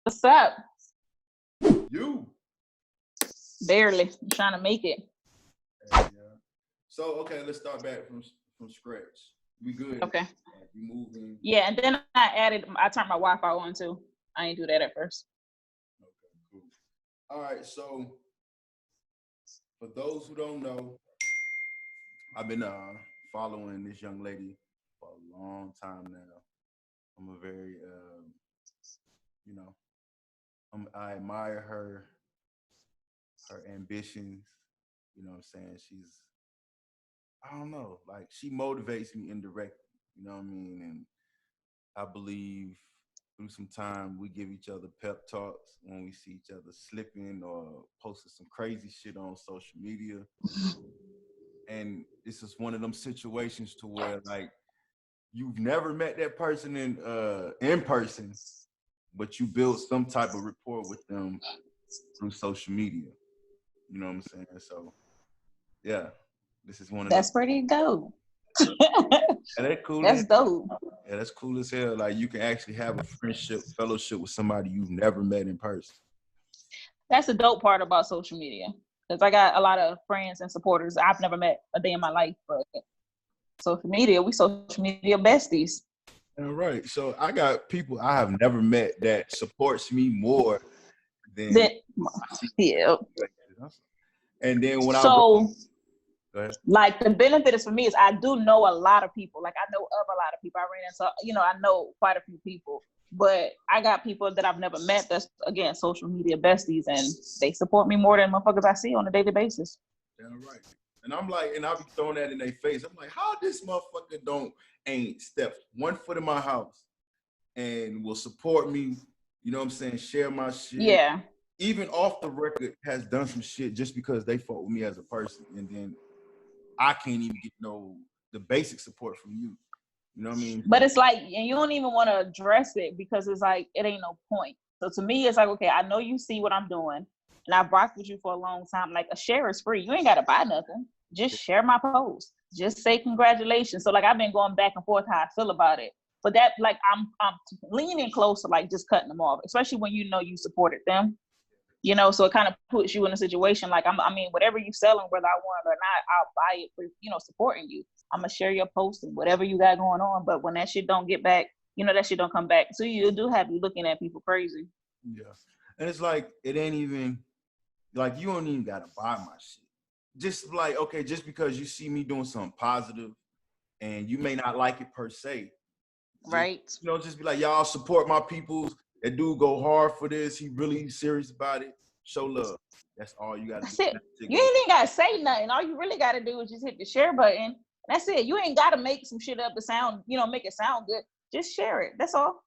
What's up? You. Barely. I'm trying to make it. Yeah. So okay, let's start back from scratch. We good? Okay. We moving. Yeah, and then I turned my Wi-Fi on too. I didn't do that at first. Okay, cool. All right. So for those who don't know, I've been following this young lady for a long time now. I'm a very you know, I admire her ambitions. You know what I'm saying? I don't know, like she motivates me indirectly. You know what I mean? And I believe through some time we give each other pep talks when we see each other slipping or posting some crazy shit on social media. And this is one of them situations to where like you've never met that person in person, but you build some type of rapport with them through social media. You know what I'm saying? So yeah, this is one of those. That's pretty dope. And that cool as That's dope. yeah, that's cool as hell. Like you can actually have a friendship, fellowship with somebody you've never met in person. That's the dope part about social media. Because I got a lot of friends and supporters I've never met a day in my life, but social media, we social media besties. All right. So I got people I have never met that supports me more than Then I see. yeah. And then when I go So ahead. like the benefit is for me is I do know a lot of people. Like I know of a lot of people. I ran into, I know quite a few people. But I got people that I've never met that's again social media besties and they support me more than motherfuckers I see on a daily basis. Damn right. And I'm like, and I'll be throwing that in their face. I'm like, how this motherfucker ain't stepped one foot in my house and will support me, you know what I'm saying, share my shit. Yeah. Even off the record has done some shit just because they fought with me as a person. And then I can't even get the basic support from you. You know what I mean? But it's like, and you don't even want to address it because it's like, it ain't no point. So to me, it's like, okay, I know you see what I'm doing and I've rocked with you for a long time. Like a share is free. You ain't got to buy nothing. Just share my post. Just say congratulations. So like I've been going back and forth how I feel about it. But that like I'm leaning closer, like just cutting them off, especially when you know you supported them. So it kind of puts you in a situation like I mean, whatever you selling, whether I want it or not, I'll buy it for supporting you. I'm gonna share your post and whatever you got going on. But when that shit don't get back, that shit don't come back. So you do have you looking at people crazy. Yeah. And it's like it ain't even like you don't even gotta buy my shit. Just like, okay, just because you see me doing something positive and you may not like it per se, just Right. just be like, y'all support my peoples. That dude go hard for this. He really serious about it. Show love. That's all you gotta do. That's it. To You go. ain't even gotta say nothing. All you really gotta do is just hit the share button. That's it. You ain't gotta make some shit up to sound, make it sound good. Just share it. That's all.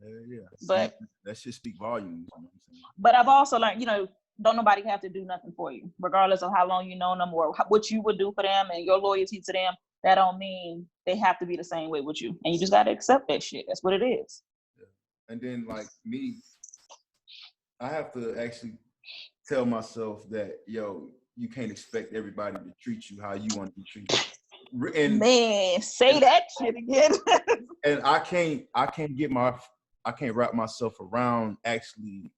Yeah. And But that shit speak volumes. You know what I'm saying? But I've also learned, don't nobody have to do nothing for you, regardless of how long you know them or what you would do for them and your loyalty to them. That don't mean they have to be the same way with you, and you just gotta accept that shit. That's what it is. Yeah. And then like me, I have to actually tell myself that, yo, you can't expect everybody to treat you how you want to be treated. And Man, say that shit again. and I can't wrap myself around actually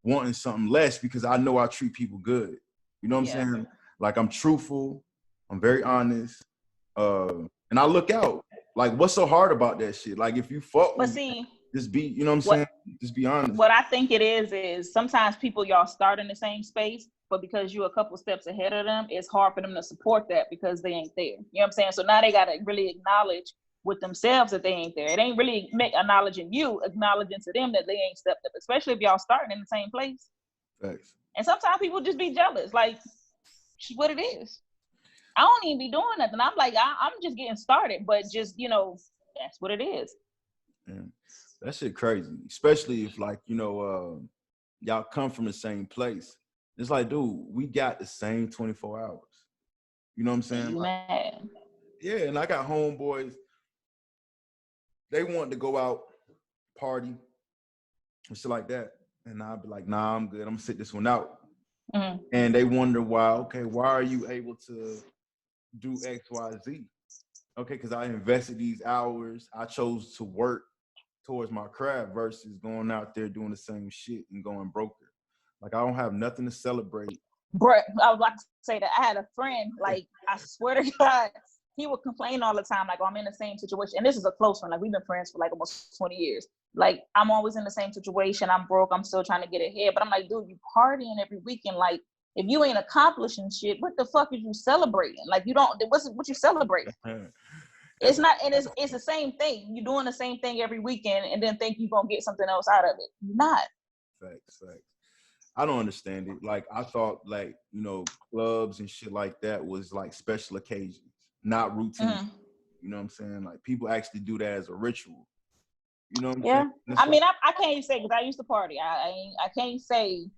wanting something less because I know I treat people good. You know what I'm Yeah. saying? Like I'm truthful, I'm very honest, and I look out. Like, what's so hard about that shit? Like, if you fuck But with me, see, just be, you know what I'm saying? what Just be honest. what I think it is sometimes people y'all start in the same space, but because you're a couple steps ahead of them, it's hard for them to support that because they ain't there. You know what I'm saying? So now they gotta really acknowledge with themselves that they ain't there. It ain't really acknowledging you, acknowledging to them that they ain't stepped up, especially if y'all starting in the same place. Thanks. And sometimes people just be jealous, like what it is. I don't even be doing nothing. I'm like, I'm just getting started, but just that's what it is. Yeah. That shit crazy, especially if like y'all come from the same place. It's like, dude, we got the same 24 hours. You know what I'm And saying? you Like, mad. yeah, and I got homeboys. They want to go out, party, and shit like that, and I'll be like, nah, I'm good. I'm gonna sit this one out. Mm-hmm. And they wonder why. Okay, why are you able to do X, Y, Z? Okay, because I invested these hours. I chose to work towards my craft versus going out there doing the same shit and going broke. Like I don't have nothing to celebrate. Bro, I would like to say that I had a friend, like, I swear to God, he would complain all the time, like, oh, I'm in the same situation. And this is a close friend. Like, we've been friends for like almost 20 years. Like, I'm always in the same situation. I'm broke. I'm still trying to get ahead. But I'm like, dude, you partying every weekend. Like, if you ain't accomplishing shit, what the fuck is you celebrating? Like, you don't, what you celebrating? It's not, and it's the same thing. You're doing the same thing every weekend and then think you're going to get something else out of it. You're not. Facts. I don't understand it. Like, I thought, like, you know, clubs and shit like that was like special occasions, not routine. Mm-hmm. You know what I'm saying? Like, people actually do that as a ritual. You know what I'm saying? I mean, I can't even say, because I used to party. I can't say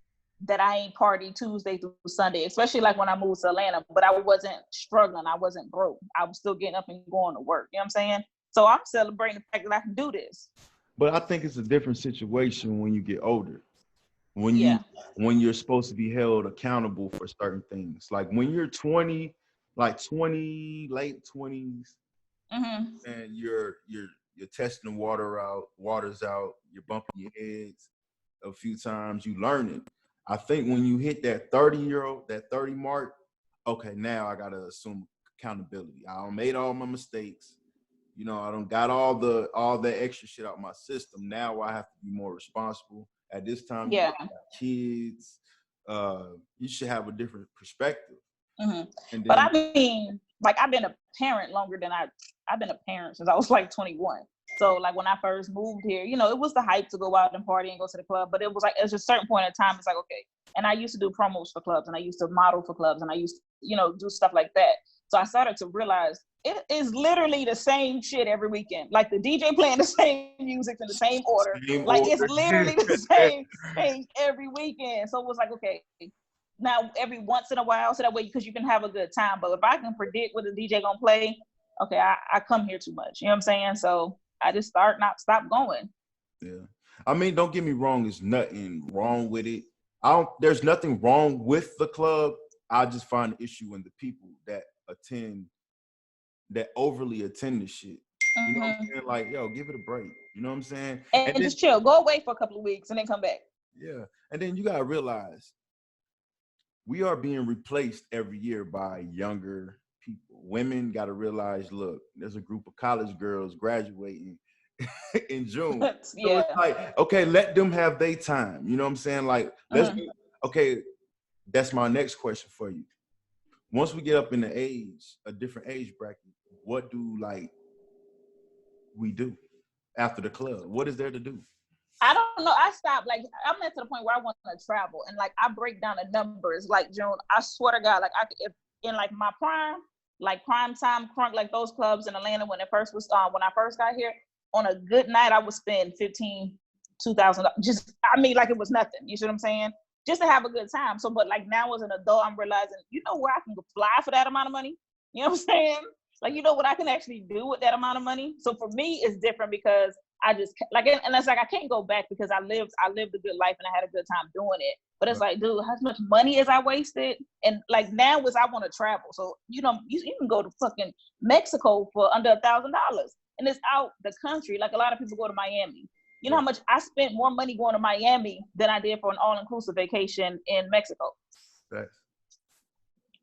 that I ain't party Tuesday through Sunday, especially like when I moved to Atlanta, but I wasn't struggling. I wasn't broke. I was still getting up and going to work. You know what I'm saying? So I'm celebrating the fact that I can do this. But I think it's a different situation when you get older. When you're supposed to be held accountable for certain things. Like when you're 20, like 20, late 20s, mm-hmm. and you're testing the water's out, you're bumping your heads a few times, you learn it. I think when you hit that 30 mark, okay, now I gotta assume accountability. I done made all my mistakes. You know, I done got all the extra shit out of my system. Now I have to be more responsible. At this time, you got kids, you should have a different perspective. Mm-hmm. But I mean, like, I've been a parent longer than I've been a parent since I was like 21. So like when I first moved here, you know, it was the hype to go out and party and go to the club, but it was like, at a certain point in time, it's like, okay. And I used to do promos for clubs and I used to model for clubs and I used to, you know, do stuff like that. So I started to realize it is literally the same shit every weekend. Like the DJ playing the same music in the same order. It's literally the same thing every weekend. So it was like, okay, now every once in a while, so that way, because you can have a good time. But if I can predict what the DJ gonna play, okay, I come here too much. You know what I'm saying? So I just stop going. Yeah. I mean, don't get me wrong. There's nothing wrong with it. There's nothing wrong with the club. I just find the issue in the people that overly attend this shit. You know what I'm saying? Like, yo, give it a break. You know what I'm saying? And just chill. Go away for a couple of weeks and then come back. Yeah. And then you got to realize we are being replaced every year by younger people. Women got to realize, look, there's a group of college girls graduating in June. So it's like, okay, let them have their time. You know what I'm saying? Like, okay, that's my next question for you. Once we get up in a different age bracket, what do we do after the club? What is there to do? I don't know. I stopped. Like, I'm at to the point where I want to travel, and like I break down the numbers. Like, June, I swear to God, like if in like my prime time, crunk, like those clubs in Atlanta when it first was when I first got here, on a good night I would spend $2,000. Just, I mean, like it was nothing. You see what I'm saying? Just to have a good time. So, but like now as an adult, I'm realizing, you know where I can fly for that amount of money? You know what I'm saying? Like, you know what I can actually do with that amount of money? So for me, it's different because I just, like, and it's like, I can't go back because I lived a good life and I had a good time doing it. But it's like, dude, how much money as I wasted? And like now is I want to travel. So, you know, you can go to fucking Mexico for under $1,000 and it's out the country. Like a lot of people go to Miami. You know how much I spent more money going to Miami than I did for an all-inclusive vacation in Mexico. Right.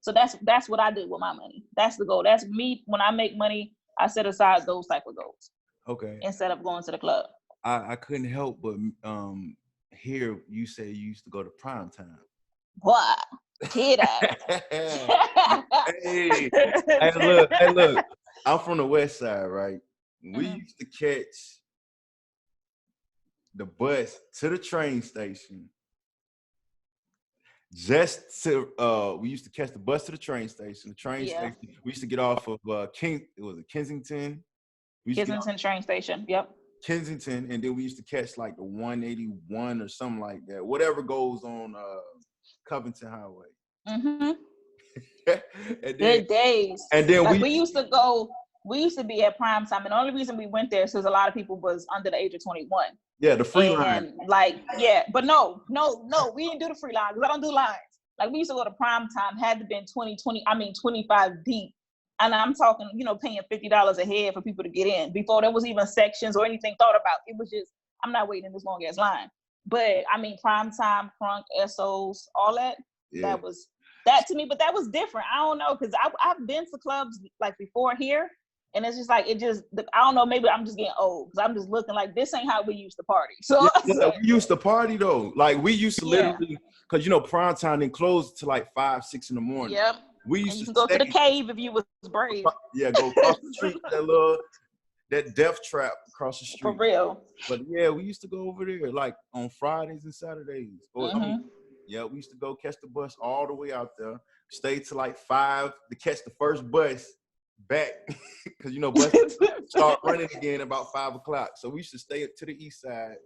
So that's what I do with my money. That's the goal. That's me. When I make money, I set aside those type of goals. Okay. Instead of going to the club. I couldn't help but hear you say you used to go to Prime Time. What? Kid Hey, look. I'm from the West Side, right? We used to catch the bus to the train station. We used to catch the bus to the train station. The train station. We used to get off of Kensington. Kensington train station. Yep. Kensington, and then we used to catch like the 181 or something like that. Whatever goes on Covington Highway. Mm-hmm. Good days. And then like we used to be at Prime Time, and the only reason we went there is because a lot of people was under the age of 21. Yeah, the free line. But no, we didn't do the free line because I don't do lines. Like we used to go to Prime Time, had to been 25 deep And I'm talking, paying $50 a head for people to get in before there was even sections or anything thought about. It was just, I'm not waiting in this long ass line. But I mean, Primetime, Crunk, SOs, all that, that was that to me, but that was different. I don't know, because I've been to clubs like before here, and it's just like, I don't know, maybe I'm just getting old because I'm just looking like, this ain't how we used to party. So we used to party though. Like we used to literally, because Primetime didn't close till like 5, 6 in the morning. Yep. We used to go to the cave if you was brave. Yeah, go across the street, that death trap across the street. For real. But yeah, we used to go over there like on Fridays and Saturdays. Or, we used to go catch the bus all the way out there, stay till like 5 to catch the first bus back, because buses start running again about 5 o'clock. So we used to stay to the east side.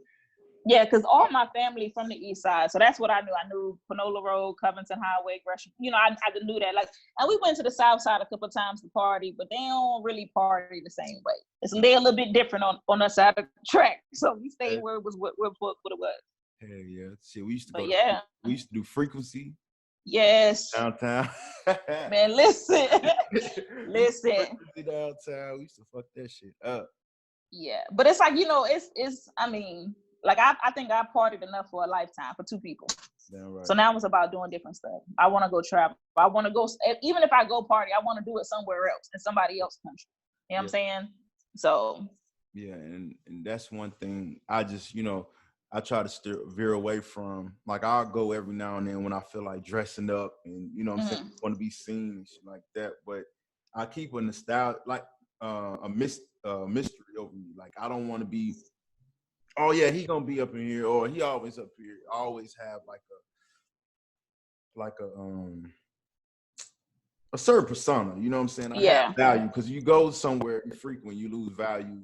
Yeah, because all my family from the east side, so that's what I knew. I knew Panola Road, Covington Highway, Gresham. I knew that. Like, and we went to the south side a couple of times to party, but they don't really party the same way. They're a little bit different on that side of the track. So we stayed where it was, what it was. Hell yeah, shit. We used to go. We used to do Frequency. Yes. Downtown. Man, listen. Frequency downtown. We used to fuck that shit up. Yeah, but it's like, it's. I mean. Like, I think I partied enough for a lifetime for 2 people. Damn right. So now it's about doing different stuff. I want to go travel. I want to go, even if I go party, I want to do it somewhere else, in somebody else's country. You know what I'm saying? So. Yeah, and that's one thing I just, I try to veer away from. Like, I'll go every now and then when I feel like dressing up and, what I'm saying, want to be seen and shit like that. But I keep a nostalgia, like a mystery over me. Like, I don't want to be, oh yeah, he gonna be up in here, or he always up here. I always have a certain persona. You know what I'm saying? I have value, because you go somewhere, you frequent, you lose value.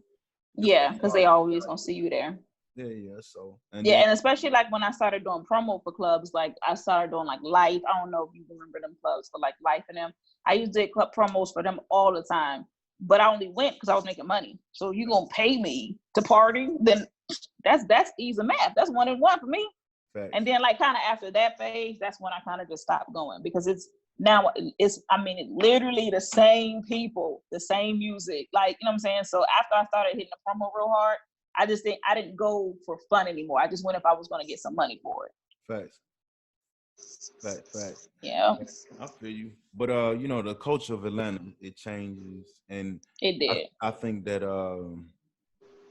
Yeah, because they always gonna see you there. Yeah. So. And especially like when I started doing promo for clubs, like I started doing like Life. I don't know if you remember them clubs, but like Life and them. I used to do club promos for them all the time, but I only went because I was making money. So you gonna pay me to party, then that's easy math. That's 1 and 1 for me. Thanks. And then like kind of after that phase, that's when I kind of just stopped going, because it's literally the same people, the same music, like, you know what I'm saying? So after I started hitting the promo real hard, I didn't go for fun anymore. I just went if I was going to get some money for it. Facts. Yeah. I feel you. But the culture of Atlanta, it changes, and it did. I think that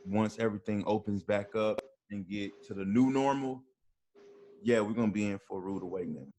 once everything opens back up and get to the new normal, we're gonna be in for a rude awakening.